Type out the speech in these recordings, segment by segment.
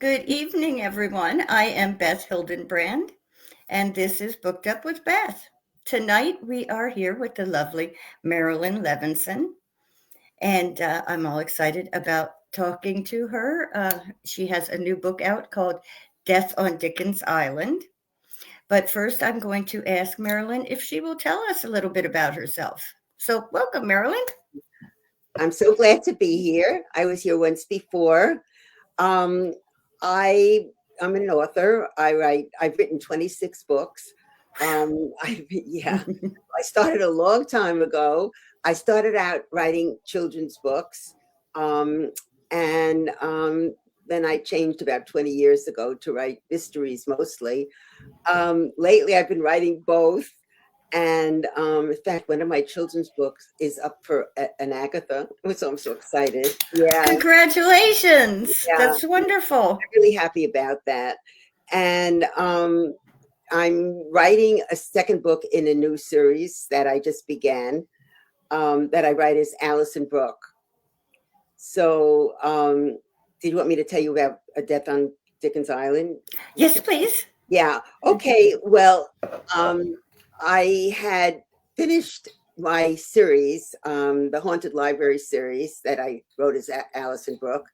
Good evening, everyone. I am Beth Hildenbrand, and this is Booked Up with Beth. Tonight we are here with the lovely Marilyn Levinson, and I'm all excited about talking to her. She has a new book out called Death on Dickens Island. But first, I'm going to ask Marilyn if she will tell us a little bit about herself. So, welcome, Marilyn. I'm so glad to be here. I was here once before. Um, I'm an author. I've written 26 books. I started a long time ago. I started out writing children's books. Um, and then I changed about 20 years ago to write mysteries mostly. Lately, I've been writing both. And in fact, one of my children's books is up for an Agatha, so I'm so excited. Yeah, Congratulations. yeah, That's wonderful. I'm really happy about that. And I'm writing a second book in a new series that I just began, that I write as Alison Brooke. So, did you want me to tell you about A Death on Dickens Island? Yes, please. Yeah. Okay. Well, I had finished my series, the Haunted Library series that I wrote as Alison Brooke,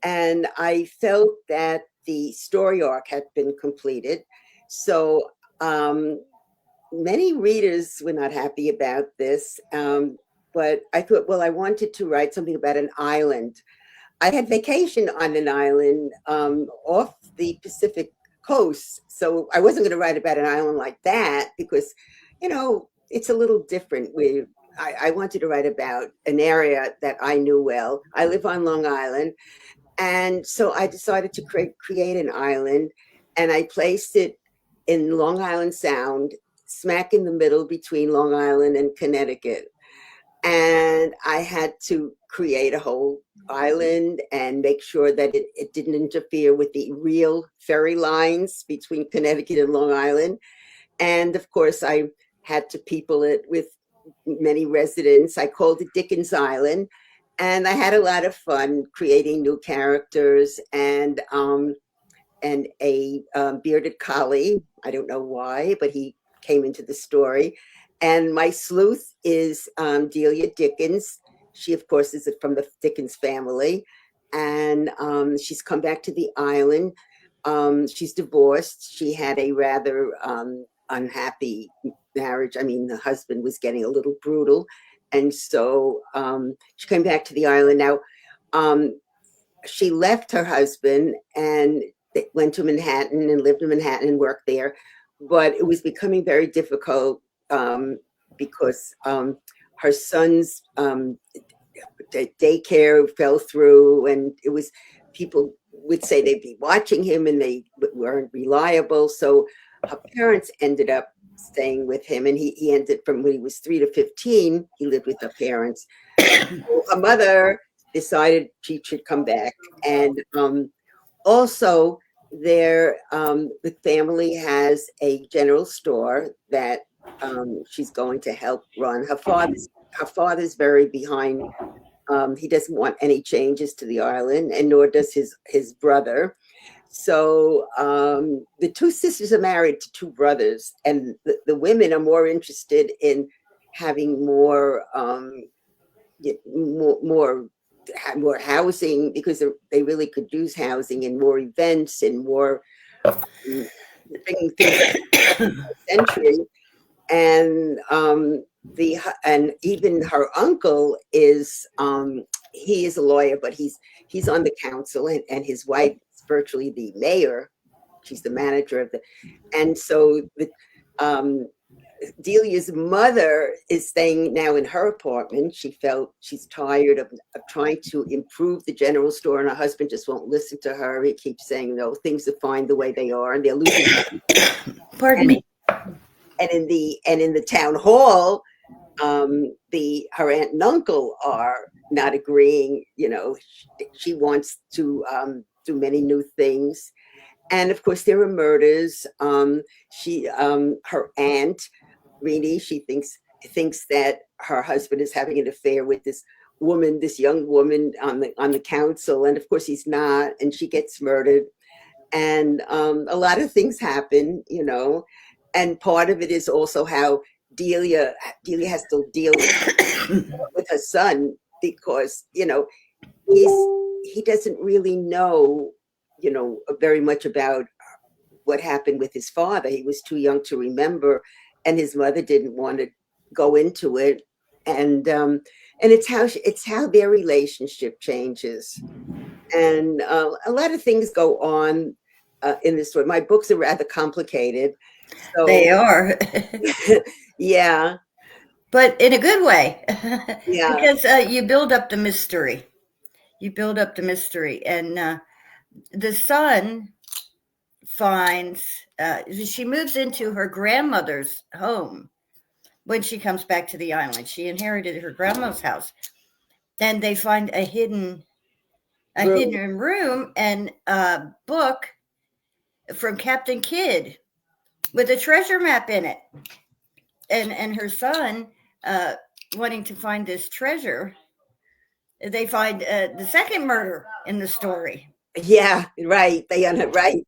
and I felt that the story arc had been completed. So many readers were not happy about this, but I thought, well, I wanted to write something about an island. I had vacation on an island off the Pacific coast. So I wasn't going to write about an island like that because, it's a little different. I wanted to write about an area that I knew well. I live on Long Island. And so I decided to create an island, and I placed it in Long Island Sound, smack in the middle between Long Island and Connecticut. And I had to create a whole island and make sure that it didn't interfere with the real ferry lines between Connecticut and Long Island. And of course, I had to people it with many residents. I called it Dickens Island. And I had a lot of fun creating new characters and a bearded collie. I don't know why, but he came into the story. And my sleuth is Delia Dickens. She, of course, is from the Dickens family. And she's come back to the island. She's divorced. She had a rather unhappy marriage. I mean, the husband was getting a little brutal. And so she came back to the island. Now, she left her husband and went to Manhattan and lived in Manhattan and worked there. But it was becoming very difficult because her son's daycare fell through, and it was, people would say they'd be watching him and they weren't reliable. So her parents ended up staying with him, and he ended, from when he was 3 to 15, he lived with her parents. So her mother decided she should come back. And also the family has a general store that she's going to help run. Her father's very behind. He doesn't want any changes to the island, and nor does his brother. So the two sisters are married to two brothers, and the women are more interested in having more housing, because they really could use housing, and more events and more bringing things century. And and even her uncle is he is a lawyer, but he's on the council, and his wife is virtually the mayor. She's the manager of and so Delia's mother is staying now in her apartment. She's tired of trying to improve the general store, and her husband just won't listen to her. He keeps saying, no, things are fine the way they are, and they're losing. Pardon me. And in the town hall, her aunt and uncle are not agreeing. She wants to do many new things, and of course there are murders. Her aunt, Rini, she thinks that her husband is having an affair with this young woman on the council, and of course he's not, and she gets murdered. and a lot of things happen, and part of it is also how Delia has to deal with her son, because he doesn't really know very much about what happened with his father. He was too young to remember, and his mother didn't want to go into it, and it's how their relationship changes, and a lot of things go on in this story. My books are rather complicated, They so are. yeah, But in a good way, yeah, because you build up the mystery. You build up the mystery, and the son finds she moves into her grandmother's home when she comes back to the island. She inherited her grandma's house. Then they find a room, hidden room and a book from Captain Kidd with a treasure map in it. And her son, uh, wanting to find this treasure, they find the second murder in the story. yeah, right. They are right.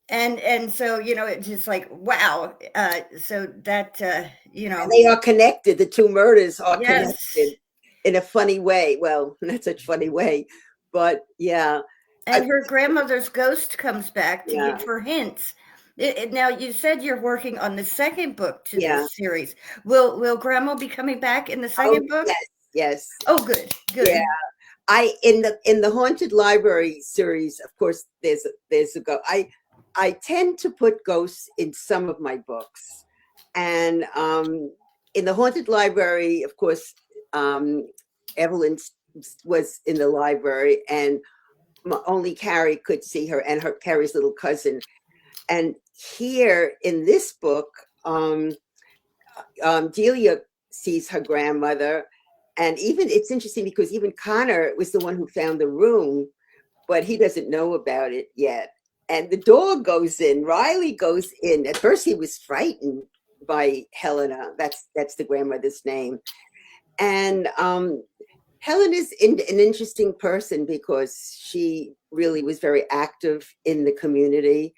And so it's just like, wow. So that And they are connected. The two murders are yes. connected in a funny way. Well, not such funny way, but yeah, And her grandmother's ghost comes back to yeah, give her hints. Now, you said you're working on the second book to yeah. this series. Will Grandma be coming back in the Oh, second book? yes, yes, Oh, good, yeah. good. I in the Haunted Library series, of course, there's a ghost. I tend to put ghosts in some of my books, and in the Haunted Library, of course, Evelyn was in the library, and only Carrie could see her, and her Carrie's little cousin. And here in this book, Delia sees her grandmother, and even it's interesting because even Connor was the one who found the room, but he doesn't know about it yet. And the dog goes in. Riley goes in. At first, he was frightened by Helena. That's the grandmother's name. And Helen is an interesting person because she really was very active in the community,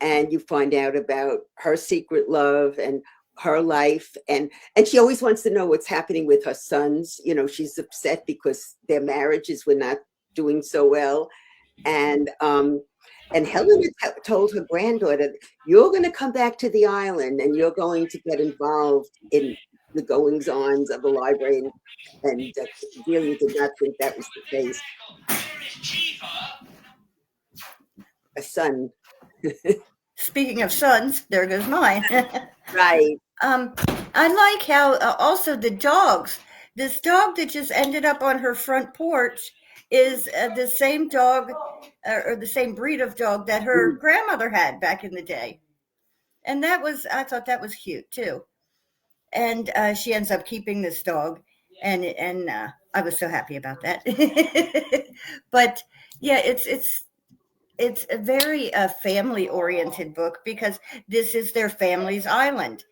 and you find out about her secret love and her life, and she always wants to know what's happening with her sons. She's upset because their marriages were not doing so well, and Helen had told her granddaughter, you're going to come back to the island and you're going to get involved in the goings ons of the library, and Delia did not think that was the case. A son. Speaking of sons, there goes mine. Right. um, I like how also the dogs. This dog that just ended up on her front porch is the same dog or the same breed of dog that her grandmother had back in the day. And I thought that was cute too. And she ends up keeping this dog, and I was so happy about that. But yeah, it's a very family oriented book because this is their family's island.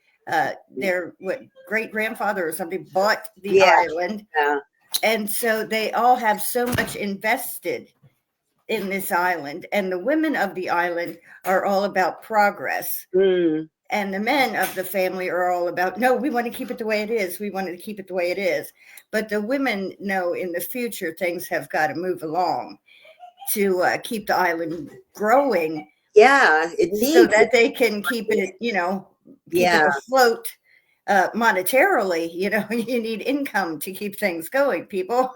Their great grandfather or something bought the Yeah. island, and so they all have so much invested in this island. And the women of the island are all about progress. Mm. And the men of the family are all about, no, we want to keep it the way it is. We want to keep it the way it is. But the women know in the future things have got to move along to keep the island growing. Yeah, it So needs that it. they can keep it, keep it Yeah, afloat monetarily. You need income to keep things going, people.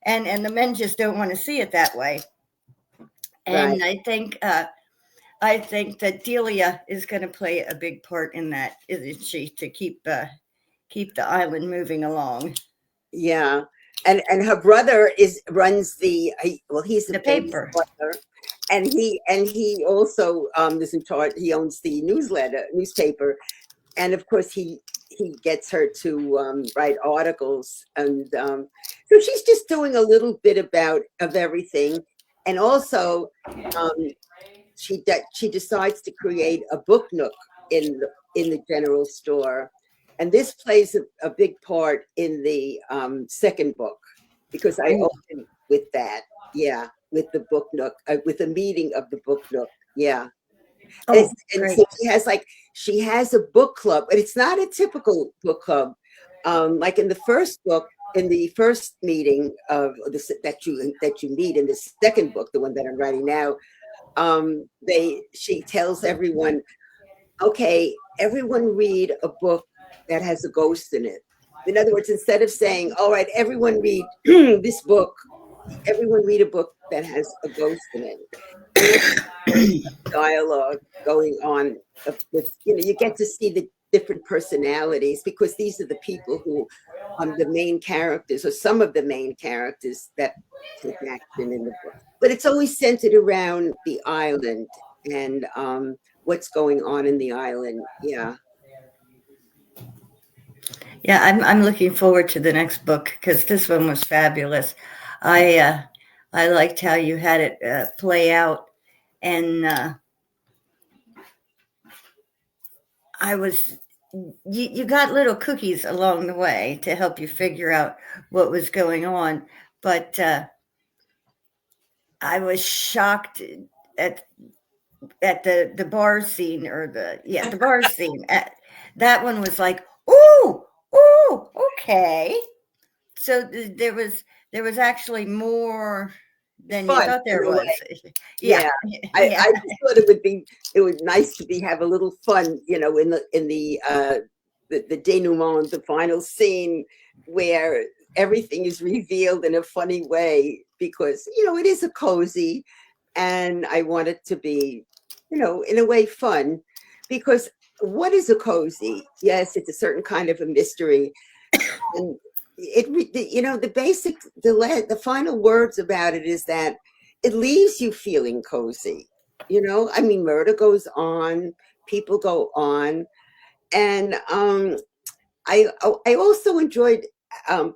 And the men just don't want to see it that way. right. And I think that Delia is going to play a big part in that, isn't she? To keep the island moving along. Yeah. And her brother runs he's the The famous paper. author, and he also is in charge. He owns the newspaper, and of course he gets her to write articles, and so she's just doing a little bit of everything, and also um, she decides to create a book nook in the general store, and this plays a big part in the second book because I Ooh. open with that. Yeah. with the book nook, with a meeting of the book nook. Yeah. Oh, And great. so she has a book club, but it's not a typical book club. Like in the first book, in the first meeting of this that you meet in the second book, the one that I'm writing now, they she tells everyone, okay, everyone read a book that has a ghost in it. In other words, instead of saying, all right, everyone read this book, everyone read a book that has a ghost in it. And then dialogue going on with, you get to see the different personalities, because these are the people who the main characters, or some of the main characters that take action in the book. But it's always centered around the island and what's going on in the island. Yeah. Yeah, I'm looking forward to the next book because this one was fabulous. I uh, I liked how you had it play out, and I was you got little cookies along the way to help you figure out what was going on, but I was shocked at the bar scene, or the bar scene. That one was like, ooh, ooh, okay. So there was actually more than you Fun thought in there a way. was. Yeah, Yeah. yeah. I just thought it would nice to be have a little fun, in the denouement, the final scene, where everything is revealed in a funny way, because it is a cozy, and I want it to be, in a way fun, because what is a cozy? Yes, it's a certain kind of a mystery, and the basic, the final words about it is that it leaves you feeling cozy. I mean, murder goes on, people go on, and I also enjoyed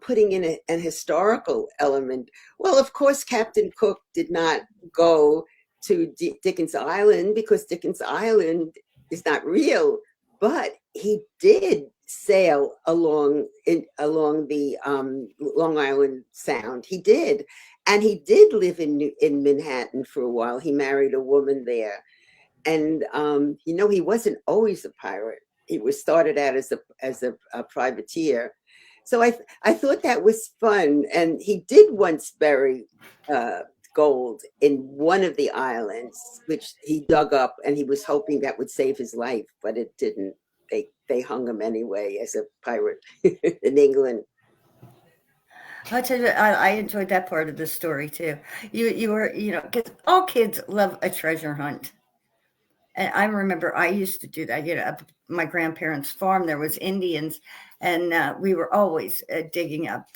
putting in an historical element. Well, of course, Captain Cook did not go to Dickens Island, because Dickens Island is not real, but he did sail along the Long Island Sound. He did, and he did live in Manhattan for a while. He married a woman there, and he wasn't always a pirate. He was started out as a privateer. So I thought that was fun, and he did once bury uh, gold in one of the islands, which he dug up, and he was hoping that would save his life, but it didn't. They hung him anyway as a pirate in England. I'll tell you, I enjoyed that part of the story too. You were, because all kids love a treasure hunt. And I remember I used to do that. Up at my grandparents' farm, there was Indians, and we were always digging up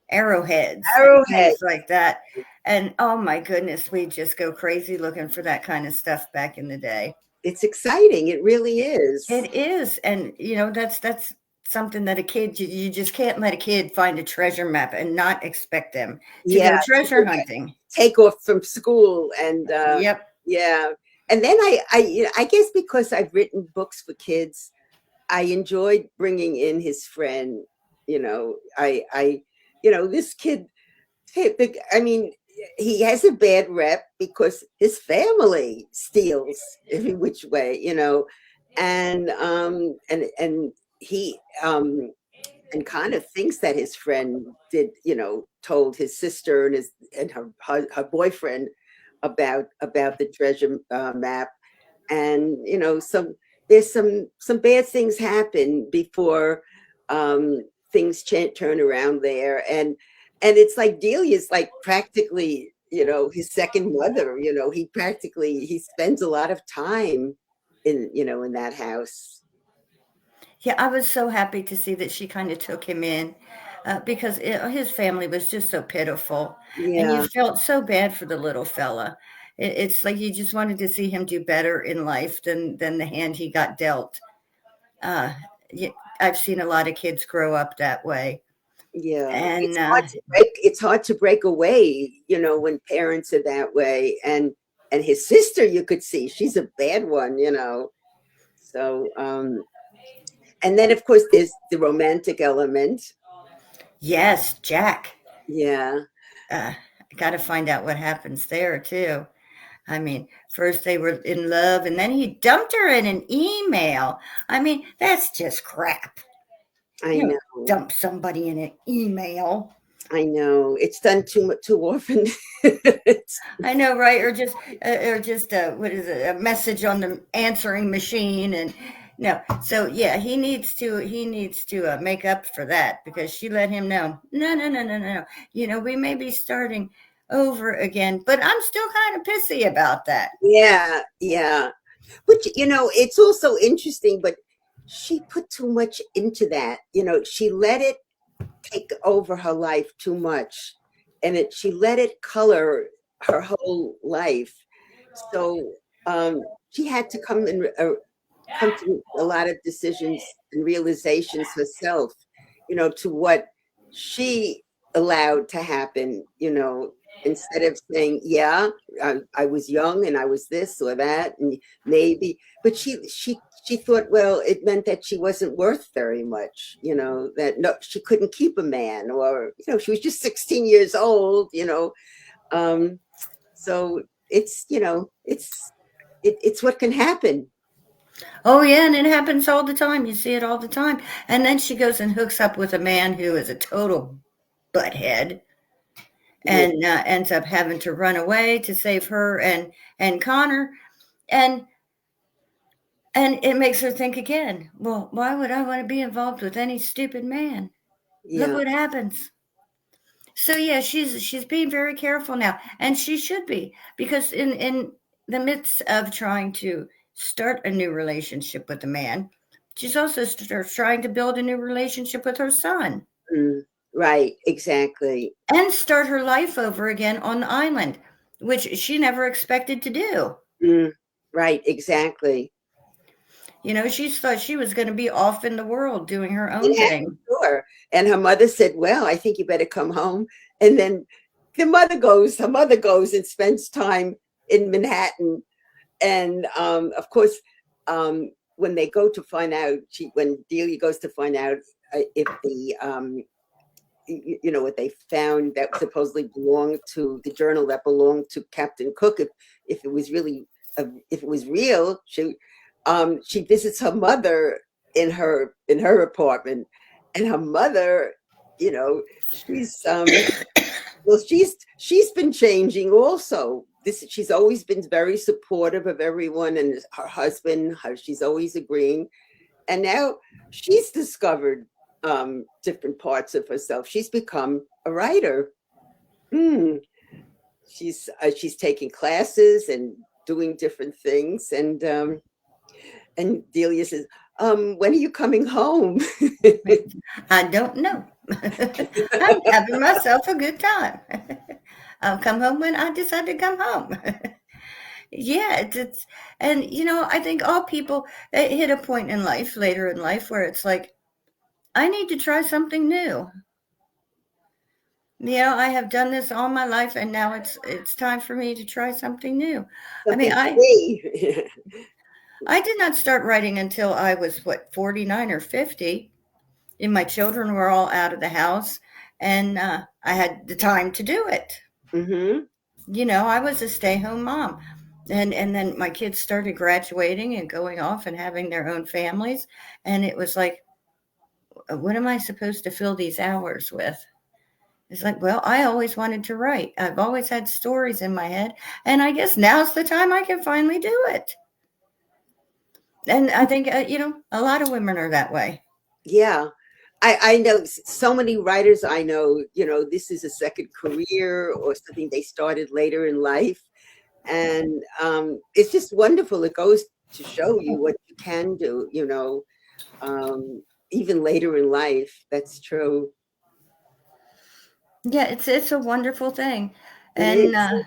arrowheads and Arrowhead. things like that. And oh my goodness, we just go crazy looking for that kind of stuff back in the day. It's exciting. It really is. It is, and that's something that a kid, you just can't let a kid find a treasure map and not expect them to Yeah. go treasure hunting. Take off from school, and Yep. yeah. And then I guess because I've written books for kids, I enjoyed bringing in his friend. This kid, I mean, he has a bad rep because his family steals every which way, and he and kind of thinks that his friend told his sister and her boyfriend about the treasure map, and there's some bad things happen before things turn around there, and it's like Delia's like practically his second mother. He spends a lot of time in that house. Yeah, I was so happy to see that she kind of took him in, because his family was just so pitiful, and you Yeah. felt so bad for the little fella. It's like you just wanted to see him do better in life than the hand he got dealt. Uh, I've seen a lot of kids grow up that way, Yeah, and it's hard to break away, when parents are that way. And his sister, you could see she's a bad one. So and then of course there's the romantic element. yes, Jack. Yeah. Uh, got to find out what happens there too. I mean, first they were in love and then he dumped her in an email. I mean, that's just crap. I You don't know. dump somebody in an email. I know. It's done too often. It's, I know, right? Or just what is it? A message on the answering machine, and no. So yeah, he needs to make up for that because she let him know. No, no, no, no, no, no. We may be starting over again, but I'm still kind of pissy about that. yeah, yeah. But it's also interesting, but she put too much into that. She let it take over her life too much, and she let it color her whole life. So she had to come to a lot of decisions and realizations herself, to what she allowed to happen, instead of saying, yeah, I was young and I was this or that, and maybe, but she thought, well, it meant that she wasn't worth very much, that no, she couldn't keep a man, or, she was just 16 years old, um, so it's what can happen. Oh yeah, and it happens all the time. You see it all the time. And then she goes and hooks up with a man who is a total butthead Yeah, and ends up having to run away to save her and Connor, and it makes her think again. Well, why would I want to be involved with any stupid man? Look yeah. what happens. So yeah, she's being very careful now, and she should be because in the midst of trying to start a new relationship with a man, she's also trying to build a new relationship with her son Mm, right, exactly. and start her life over again on the island, which she never expected to do. Mm, right, exactly. She thought she was going to be off in the world doing her own Yeah, thing. sure. And her mother said, well, I think you better come home. And then her mother goes and spends time in Manhattan. And of course, when they go to find out, when Delia goes to find out if what they found that supposedly belonged to the journal that belonged to Captain Cook, if it was really, if it was real, she visits her mother in her apartment, and her mother, she's well, she's been changing also. She's always been very supportive of everyone, and her husband, she's always agreeing. And now she's discovered different parts of herself. She's become a writer. Hmm. She's taking classes and doing different things. And Delia says, when are you coming home? I don't know. I'm having myself a good time. I'll come home when I decide to come home. Yeah, and I think all people they hit a point in life later in life where it's like, I need to try something new. I have done this all my life and now it's time for me to try something new. I mean, Something for I me. I did not start writing until I was 49 or 50, and my children were all out of the house, and I had the time to do it. Hmm. I was a stay-home mom. And then my kids started graduating and going off and having their own families, and it was like, what am I supposed to fill these hours with? It's like, well, I always wanted to write. I've always had stories in my head, and I guess now's the time I can finally do it. And I think a lot of women are that way. Yeah. I know so many writers I know, this is a second career or something they started later in life. And it's just wonderful. It goes to show you what you can do, um, even later in life. That's true. Yeah, it's a wonderful thing, It and is. uh,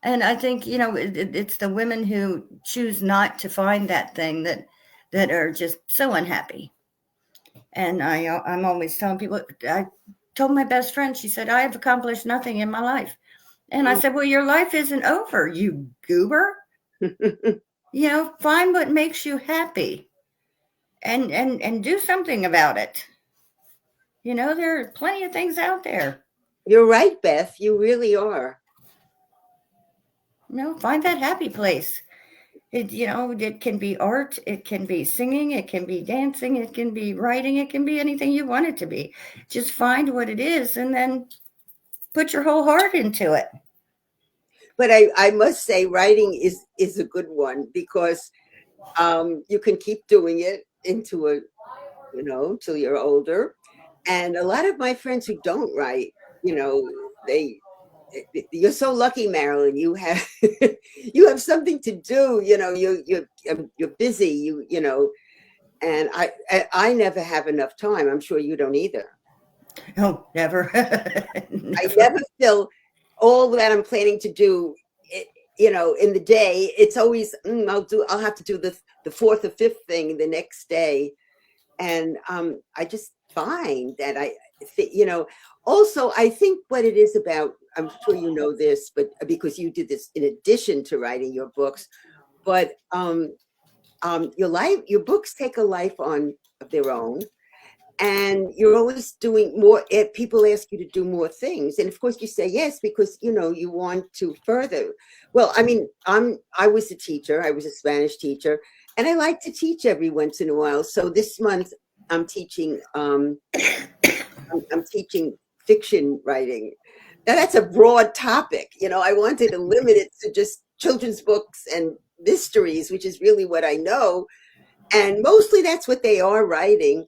and I think it's the women who choose not to find that thing that are just so unhappy. And I'm always telling people. I told my best friend. She said, I have accomplished nothing in my life, and I Oh. said, well, your life isn't over, you goober. Find what makes you happy, and do something about it. There are plenty of things out there. You're right, Beth. You really are. Find that happy place. It can be art, it can be singing, it can be dancing, it can be writing, it can be anything you want it to be. Just find what it is and then put your whole heart into it. But I must say, writing is a good one because you can keep doing it into a till you're older. And a lot of my friends who don't write, they you're so lucky, Marilyn. You have you have something to do. You're busy. And I never have enough time. I'm sure you don't either. Oh, never. I Never. never feel all that I'm planning to do. In the day, it's always I'll have to do the fourth or fifth thing the next day, and I just find that also I think what it is about, I'm sure you know this, but because you did this in addition to writing your books, but your books take a life on of their own, and you're always doing more. People ask you to do more things, and of course you say yes because you want to further. Well, I mean, I was a teacher. I was a Spanish teacher, and I like to teach every once in a while. So this month I'm teaching. I'm teaching fiction writing. Now that's a broad topic. I wanted to limit it to just children's books and mysteries, which is really what I know, and mostly that's what they are writing.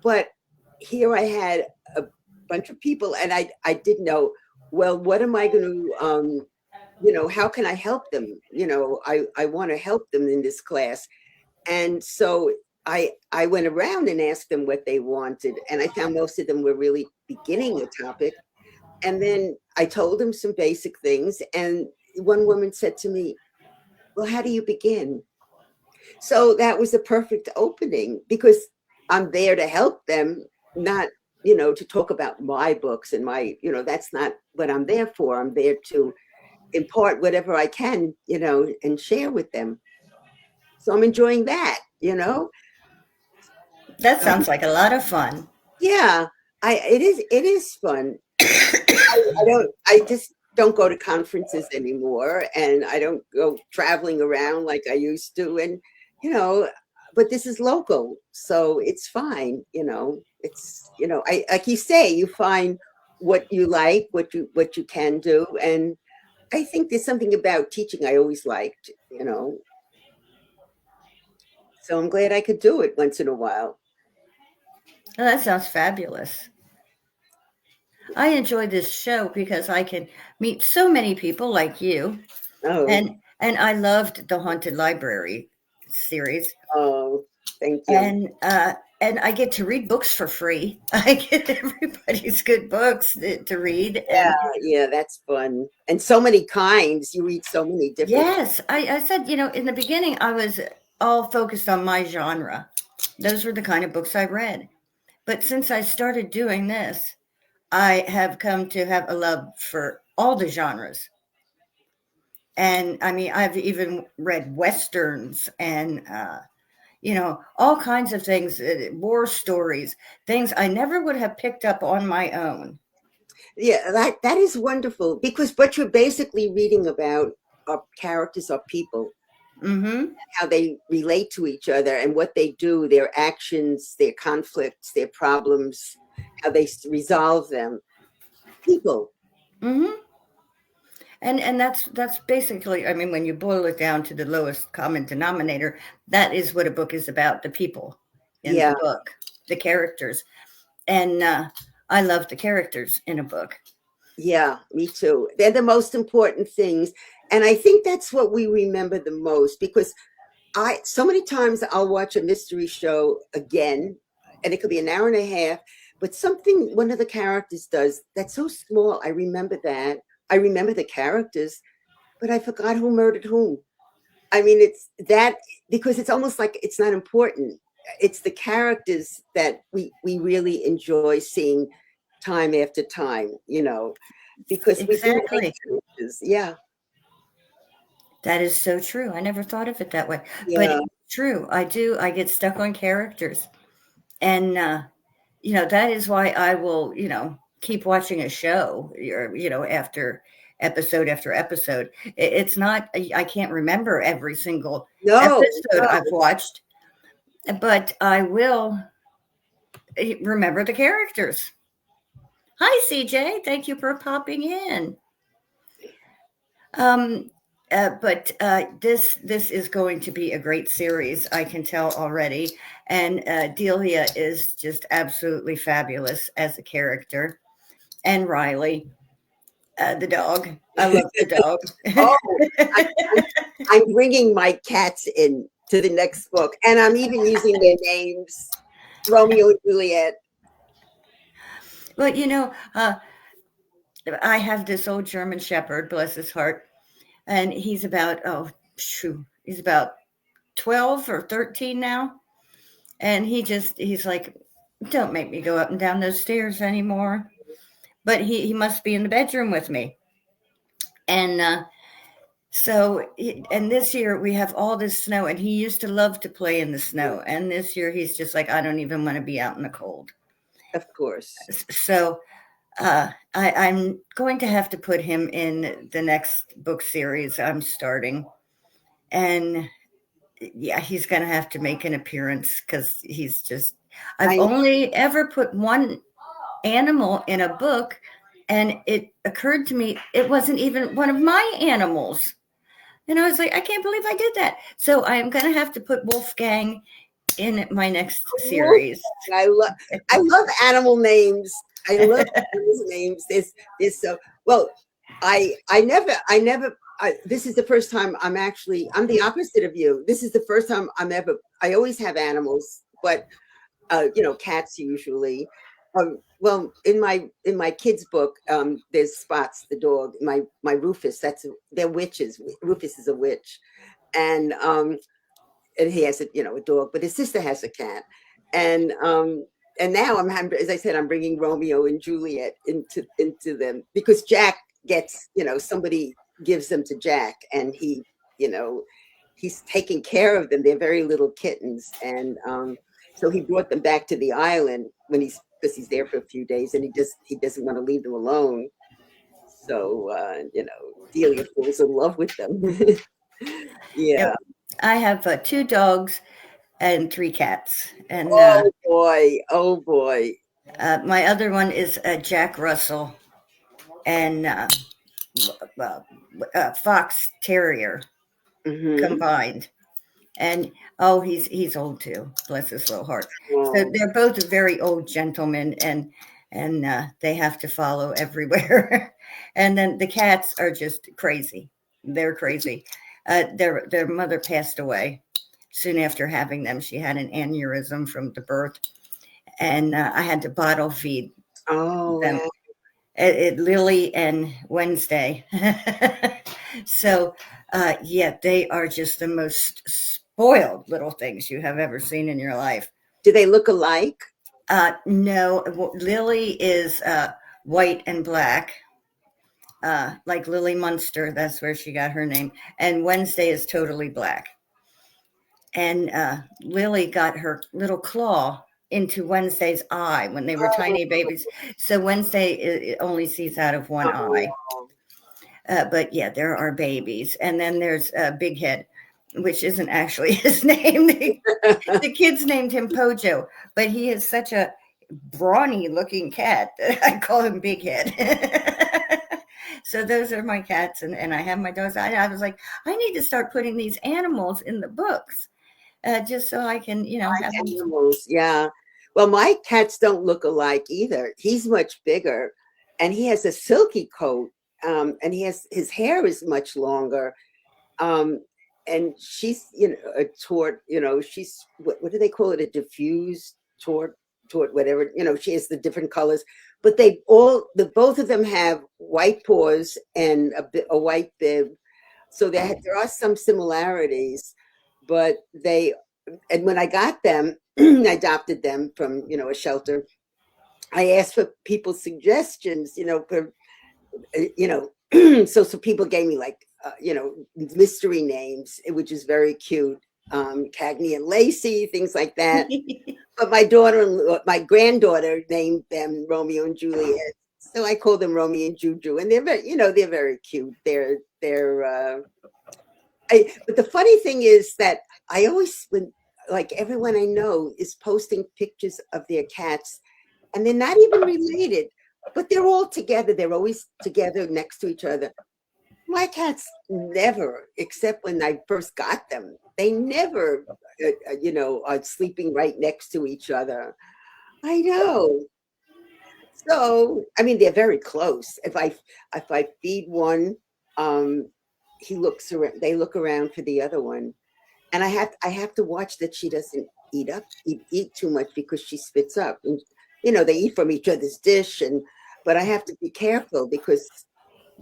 But here I had a bunch of people, and I didn't know, well, what am I going to, how can I help them? I want to help them in this class. And so I went around and asked them what they wanted, and I found most of them were really beginning a topic. And then I told them some basic things, and one woman said to me, well, how do you begin? So that was a perfect opening because I'm there to help them, not, to talk about my books and that's not what I'm there for. I'm there to impart whatever I can, and share with them. So I'm enjoying that, That Um, sounds like a lot of fun. yeah, it is fun. I just don't go to conferences anymore, and I don't go traveling around like I used to. And, you know, but this is local, so it's fine. I, like you say, you find what you like, what you can do. And I think there's something about teaching I always liked. So I'm glad I could do it once in a while. Oh, that sounds fabulous. I enjoy this show because I can meet so many people like you, Oh, and I loved the Haunted Library series, oh, thank you. and I get to read books for free. I get everybody's good books to read, Yeah, and yeah, that's fun. And so many kinds. You read so many different. yes, I said, in the beginning, I was all focused on my genre. Those were the kind of books I read. But since I started doing this, I have come to have a love for all the genres. And I mean, I've even read Westerns and, all kinds of things, war stories, things I never would have picked up on my own. Yeah, that is wonderful because what you're basically reading about are characters, are people, Mm-hmm. how they relate to each other and what they do, their actions, their conflicts, their problems, how they resolve them. People. Mm-hmm. And that's basically, I mean, when you boil it down to the lowest common denominator, that is what a book is about, the people in the Yeah, book, the characters. And I love the characters in a book. yeah, me too. They're the most important things. And I think that's what we remember the most because I so many times I'll watch a mystery show again, and it could be an hour and a half, but something one of the characters does that's so small. I remember that. I remember the characters, but I forgot who murdered whom. I mean, it's that because it's almost like it's not important. It's the characters that we really enjoy seeing time after time, because we do like Exactly. characters. Yeah, That is so true. I never thought of it that way. But yeah. it's true. I do. I get stuck on characters. And, that is why I will, keep watching a show, after episode. It's not, I can't remember every single No, episode no. I've watched, but I will remember the characters. Hi, CJ. Thank you for popping in. Um, but this is going to be a great series. I can tell already, and Delia is just absolutely fabulous as a character, and Riley, the dog. I love the dog. Oh, I, I'm, I'm bringing my cats in to the next book, and I'm even using their names, Romeo and Juliet. But I have this old German Shepherd, bless his heart, and he's about he's about 12 or 13 now, and he's like, don't make me go up and down those stairs anymore. But he must be in the bedroom with me, and and this year we have all this snow, and he used to love to play in the snow, and this year he's just like, I don't even want to be out in the cold. Of course. So I'm going to have to put him in the next book series I'm starting. And yeah, he's going to have to make an appearance because I've only ever put one animal in a book, and it occurred to me it wasn't even one of my animals. And I was like, I can't believe I did that. So I'm going to have to put Wolfgang in my next series. I love animal names. I love animal names. There's so well. I never. This is the first time I'm the opposite of you. This is the first time I always have animals, but cats usually. Well, in my kids' book, there's Spots the dog. My Rufus. They're witches. Rufus is a witch, and he has a dog, but his sister has a cat, and now as I said, I'm bringing Romeo and Juliet into them because Jack gets, somebody gives them to Jack, and he's taking care of them. They're very little kittens, and so he brought them back to the island because he's there for a few days, and he doesn't want to leave them alone. So Delia falls in love with them. Yeah. I have 2 dogs and 3 cats. And oh boy. My other one is Jack Russell and Fox Terrier combined. And he's old too, bless his little heart. Oh. So they're both very old gentlemen, and they have to follow everywhere. And then the cats are just crazy. They're crazy. Their mother passed away soon after having them. She had an aneurysm from the birth, and I had to bottle feed them. Lily and Wednesday. So, they are just the most spoiled little things you have ever seen in your life. Do they look alike? No, Lily is white and black, like Lily Munster. That's where she got her name. And Wednesday is totally black. And Lily got her little claw into Wednesday's eye when they were tiny babies. So Wednesday only sees out of one eye. But yeah, there are babies. And then there's Big Head, which isn't actually his name. The kids named him Pojo, but he is such a brawny looking cat that I call him Big Head. So those are my cats, and I have my dogs. I was like, I need to start putting these animals in the books. Just so I can, have animals. Yeah. Well, my cats don't look alike either. He's much bigger, and he has a silky coat, and his hair is much longer. And she's, a tort. She's what do they call it? A diffused tort, whatever. She has the different colors, but both of them have white paws and a white bib. So there are some similarities. But and when I got them, I adopted them from, a shelter. I asked for people's suggestions, so people gave me mystery names, which is very cute. Cagney and Lacey, things like that. But my granddaughter named them Romeo and Juliet. So I call them Romy and Juju, and they're very, they're very cute. But the funny thing is that I always, when like everyone I know is posting pictures of their cats, and they're not even related, but they're all together. They're always together next to each other. My cats never, except when I first got them, they never, are sleeping right next to each other. I know. So, I mean, they're very close. If I feed one, um, he looks around. They look around for the other one, and I have to watch that she doesn't eat too much because she spits up. And they eat from each other's dish, but I have to be careful because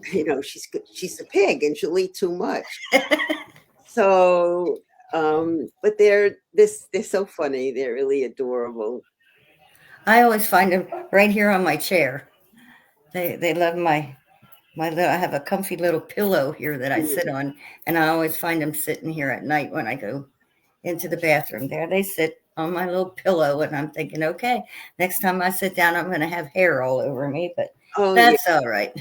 she's a pig and she'll eat too much. So, but they're so funny. They're really adorable. I always find them right here on my chair. They love my little. I have a comfy little pillow here that I sit on, and I always find them sitting here at night when I go into the bathroom. There they sit on my little pillow, and I'm thinking, okay, next time I sit down, I'm going to have hair all over me, but Oh yeah. that's all right.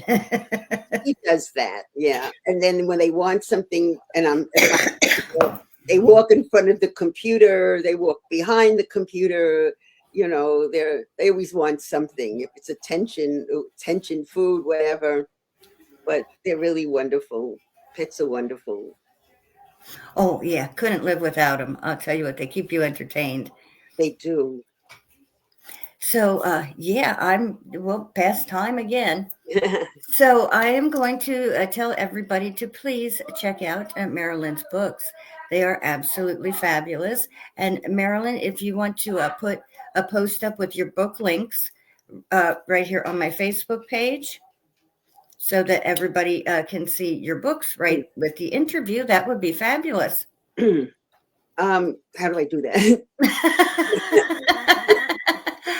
He does that, yeah. And then when they want something, and they walk in front of the computer, they walk behind the computer. They always want something. If it's attention, food, whatever. But they're really wonderful. Pets are wonderful. Oh yeah, couldn't live without them. I'll tell you what, they keep you entertained. They do. So yeah, past time again. So I am going to tell everybody to please check out Marilyn's books. They are absolutely fabulous. And Marilyn, if you want to put a post up with your book links right here on my Facebook page so that everybody can see your books right with the interview, that would be fabulous. How do I do that?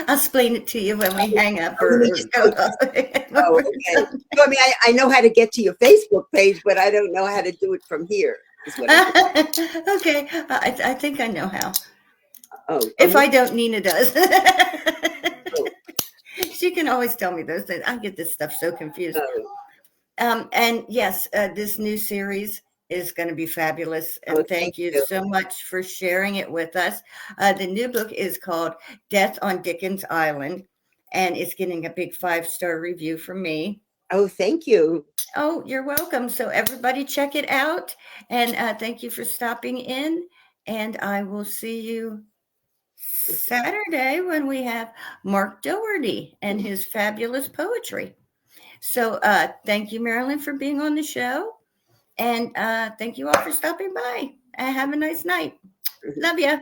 I'll explain it to you when we hang up Let or me just go. okay. So, I mean, I know how to get to your Facebook page, but I don't know how to do it from here. Is what Okay, I think I know how. Oh, If I don't, Nina does. oh, She can always tell me those things. I get this stuff so confused. oh, And yes, this new series is going to be fabulous. oh, And thank thank you you. so much for sharing it with us. The new book is called Death on Dickens Island, and it's getting a big 5-star review from me. Oh, thank you. Oh, you're welcome. So everybody check it out. And thank you for stopping in. And I will see you Saturday when we have Mark Doherty and his fabulous poetry. So thank you, Marilyn, for being on the show. And thank you all for stopping by. Have a nice night. Love you.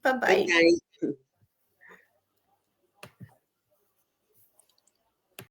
Bye Good bye. night.